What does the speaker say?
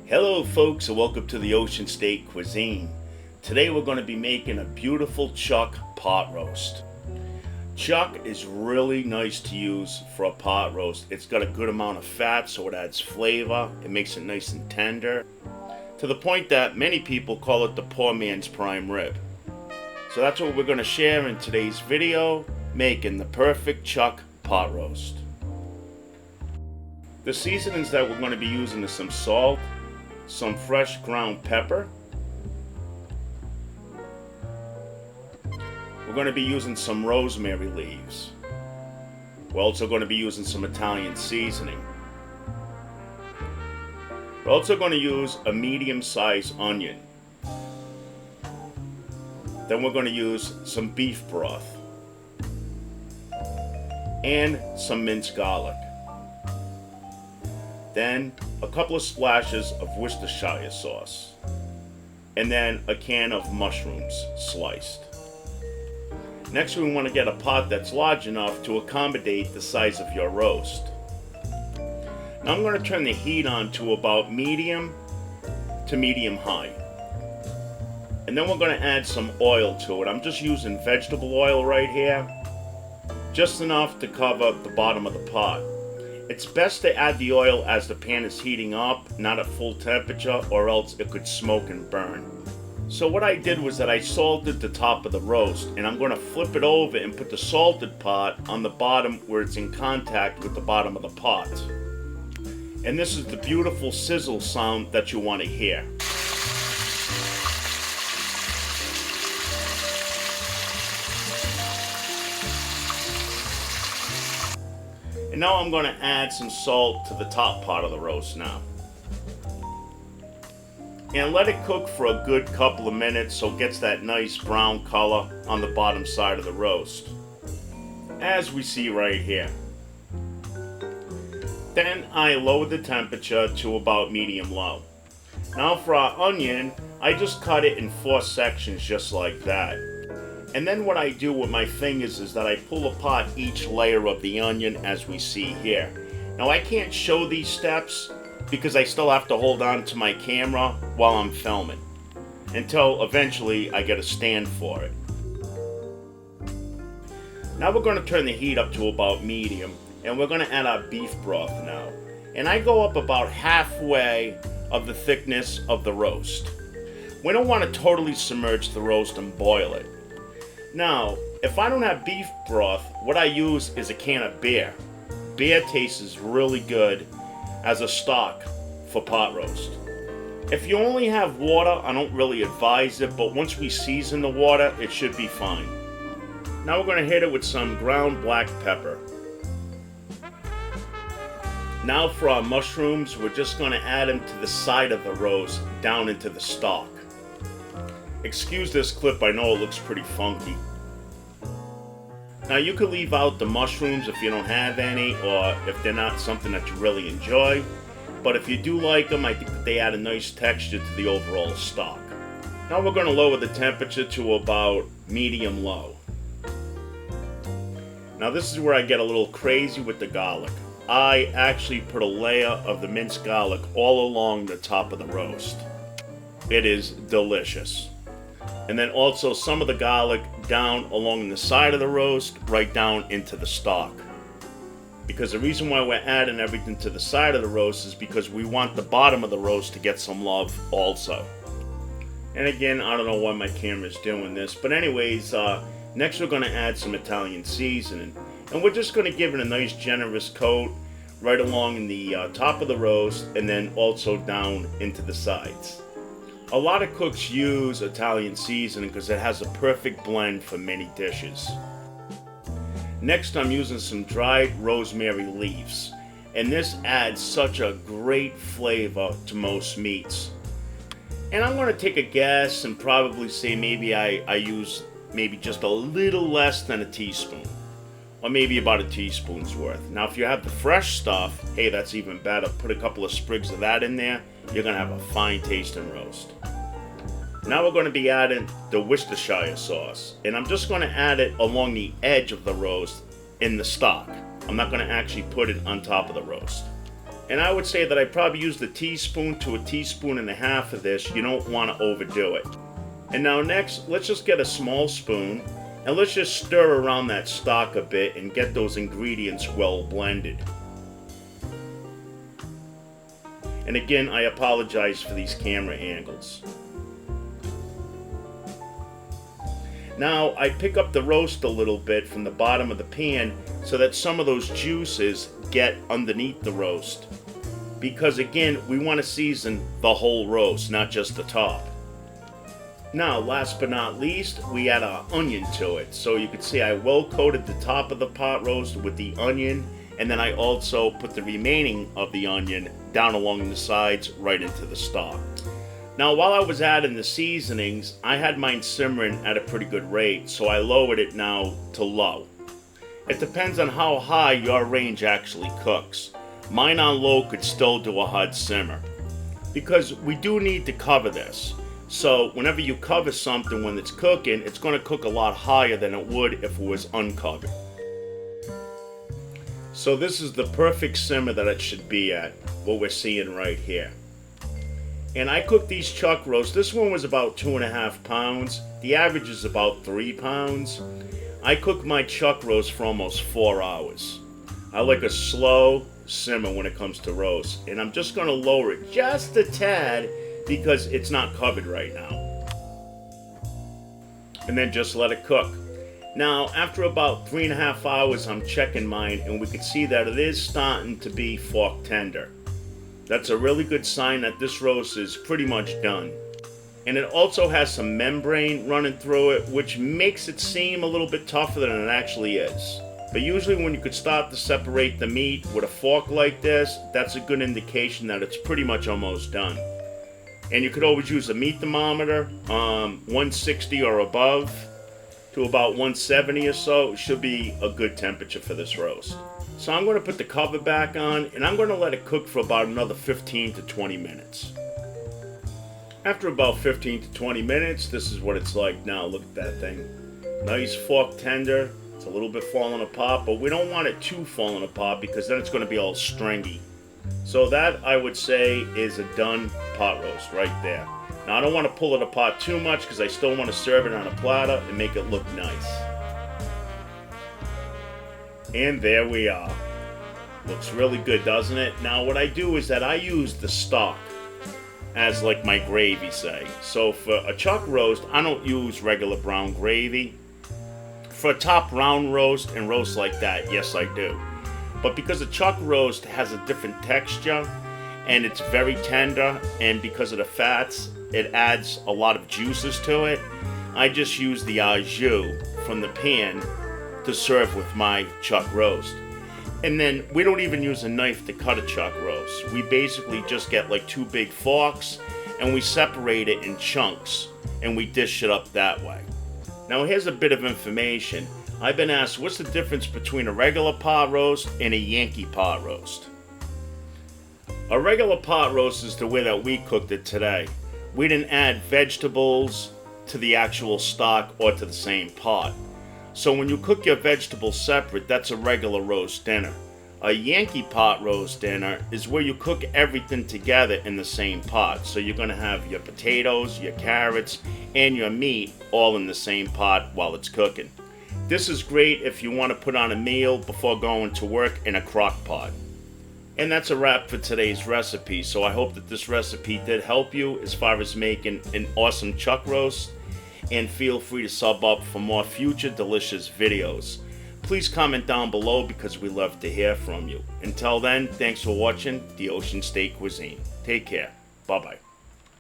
Hello folks, and welcome to the OceanState Cuisine. Today we're going to be making a beautiful chuck pot roast. Chuck is really nice to use for a pot roast. It's got a good amount of fat, so it adds flavor. It makes it nice and tender, to the point that many people call it the poor man's prime rib. So that's what we're going to share in today's video, making the perfect chuck pot roast. The seasonings that we're going to be using is some salt, some fresh ground pepper. We're going to be using some rosemary leaves. We're also going to be using some Italian seasoning. We're also going to use a medium-sized onion. Then we're going to use some beef broth and some minced garlic. Then a couple of splashes of Worcestershire sauce, and then a can of mushrooms sliced. Next, we want to get a pot that's large enough to accommodate the size of your roast. Now I'm going to turn the heat on to about medium to medium high. And then we're going to add some oil to it. I'm just using vegetable oil right here, just enough to cover the bottom of the pot. It's best to add the oil as the pan is heating up, not at full temperature, or else it could smoke and burn. So what I did was that I salted the top of the roast, and I'm going to flip it over and put the salted part on the bottom where it's in contact with the bottom of the pot. And this is the beautiful sizzle sound that you want to hear. And now I'm going to add some salt to the top part of the roast now. And let it cook for a good couple of minutes so it gets that nice brown color on the bottom side of the roast, as we see right here. Then I lowered the temperature to about medium-low. Now for our onion, I just cut it in 4 sections just like that. And then what I do with my fingers is that I pull apart each layer of the onion as we see here. Now I can't show these steps because I still have to hold on to my camera while I'm filming, until eventually I get a stand for it. Now we're going to turn the heat up to about medium, and we're going to add our beef broth now. And I go up about halfway of the thickness of the roast. We don't want to totally submerge the roast and boil it. Now, if I don't have beef broth, what I use is a can of beer. Beer tastes really good as a stock for pot roast. If you only have water, I don't really advise it, but once we season the water, it should be fine. Now we're going to hit it with some ground black pepper. Now for our mushrooms, we're just going to add them to the side of the roast, down into the stock. Excuse this clip, I know it looks pretty funky. Now you could leave out the mushrooms if you don't have any, or if they're not something that you really enjoy. But if you do like them, I think that they add a nice texture to the overall stock. Now we're going to lower the temperature to about medium-low. Now this is where I get a little crazy with the garlic. I actually put a layer of the minced garlic all along the top of the roast. It is delicious. And then also some of the garlic down along the side of the roast, right down into the stock. Because the reason why we're adding everything to the side of the roast is because we want the bottom of the roast to get some love also. And again, I don't know why my camera's doing this, but anyways, next we're going to add some Italian seasoning. And we're just going to give it a nice generous coat right along the top of the roast, and then also down into the sides. A lot of cooks use Italian seasoning because it has a perfect blend for many dishes. Next, I'm using some dried rosemary leaves, and this adds such a great flavor to most meats. And I'm going to take a guess and probably say maybe I use maybe just a little less than a teaspoon, or maybe about a teaspoon's worth. Now if you have the fresh stuff, hey, that's even better. Put a couple of sprigs of that in there, you're going to have a fine tasting roast. Now we're going to be adding the Worcestershire sauce, and I'm just going to add it along the edge of the roast in the stock. I'm not going to actually put it on top of the roast. And I would say that I probably used a teaspoon to a teaspoon and a half of this. You don't want to overdo it. And now next, let's just get a small spoon and let's just stir around that stock a bit and get those ingredients well blended. And again, I apologize for these camera angles. Now I pick up the roast a little bit from the bottom of the pan so that some of those juices get underneath the roast. Because again, we want to season the whole roast, not just the top. Now, last but not least, we add our onion to it. So you can see I well coated the top of the pot roast with the onion, and then I also put the remaining of the onion down along the sides right into the stock. Now, while I was adding the seasonings, I had mine simmering at a pretty good rate, so I lowered it now to low. It depends on how high your range actually cooks. Mine on low could still do a hard simmer, because we do need to cover this. So whenever you cover something when it's cooking, it's going to cook a lot higher than it would if it was uncovered. So this is the perfect simmer that it should be at, what we're seeing right here. And I cooked these chuck roasts. This one was about 2.5 pounds. The average is about 3 pounds. I cooked my chuck roast for almost 4 hours. I like a slow simmer when it comes to roast. And I'm just going to lower it just a tad because it's not covered right now. And then just let it cook. Now, after about 3.5 hours, I'm checking mine, and we can see that it is starting to be fork tender. That's a really good sign that this roast is pretty much done. And it also has some membrane running through it, which makes it seem a little bit tougher than it actually is. But usually when you could start to separate the meat with a fork like this, that's a good indication that it's pretty much almost done. And you could always use a meat thermometer, 160 or above to about 170 or so. It should be a good temperature for this roast. So I'm going to put the cover back on, and I'm going to let it cook for about another 15 to 20 minutes. After about 15 to 20 minutes, this is what it's like now. Look at that thing. Nice fork tender. It's a little bit falling apart, but we don't want it too falling apart because then it's going to be all stringy. So that, I would say, is a done pot roast right there. Now I don't want to pull it apart too much because I still want to serve it on a platter and make it look nice. And there we are. Looks really good, doesn't it? Now what I do is that I use the stock as like my gravy, say. So for a chuck roast, I don't use regular brown gravy. For a top round roast and roast like that, yes I do. But because a chuck roast has a different texture and it's very tender, and because of the fats, it adds a lot of juices to it, I just use the au jus from the pan to serve with my chuck roast. And then we don't even use a knife to cut a chuck roast. We basically just get like 2 big forks and we separate it in chunks and we dish it up that way. Now here's a bit of information. I've been asked, what's the difference between a regular pot roast and a Yankee pot roast? A regular pot roast is the way that we cooked it today. We didn't add vegetables to the actual stock or to the same pot. So when you cook your vegetables separate, that's a regular roast dinner. A Yankee pot roast dinner is where you cook everything together in the same pot. So you're going to have your potatoes, your carrots, and your meat all in the same pot while it's cooking. This is great if you want to put on a meal before going to work in a crock pot. And that's a wrap for today's recipe. So I hope that this recipe did help you as far as making an awesome chuck roast. And feel free to sub up for more future delicious videos. Please comment down below because we love to hear from you. Until then, thanks for watching the OceanState Cuisine. Take care. Bye-bye.